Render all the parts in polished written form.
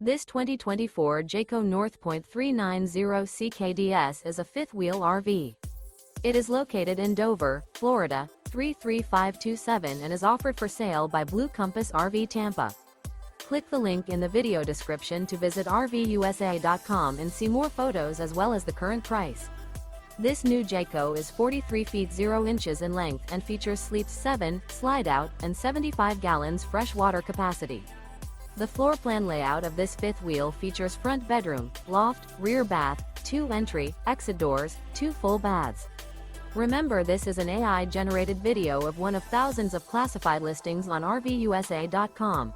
This 2024 Jayco North Point 390 CKDS is a fifth-wheel RV. It is located in Dover, Florida, 33527 and is offered for sale by Blue Compass RV Tampa. Click the link in the video description to visit RVUSA.com and see more photos as well as the current price. This new Jayco is 43 feet 0 inches in length and features sleeps 7, slide-out, and 75 gallons fresh water capacity. The floor plan layout of this fifth wheel features front bedroom, loft, rear bath, 2 entry, exit doors, 2 full baths. Remember, this is an AI-generated video of one of thousands of classified listings on RVUSA.com.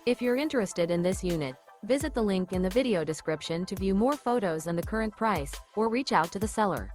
If you're interested in this unit, visit the link in the video description to view more photos and the current price, or reach out to the seller.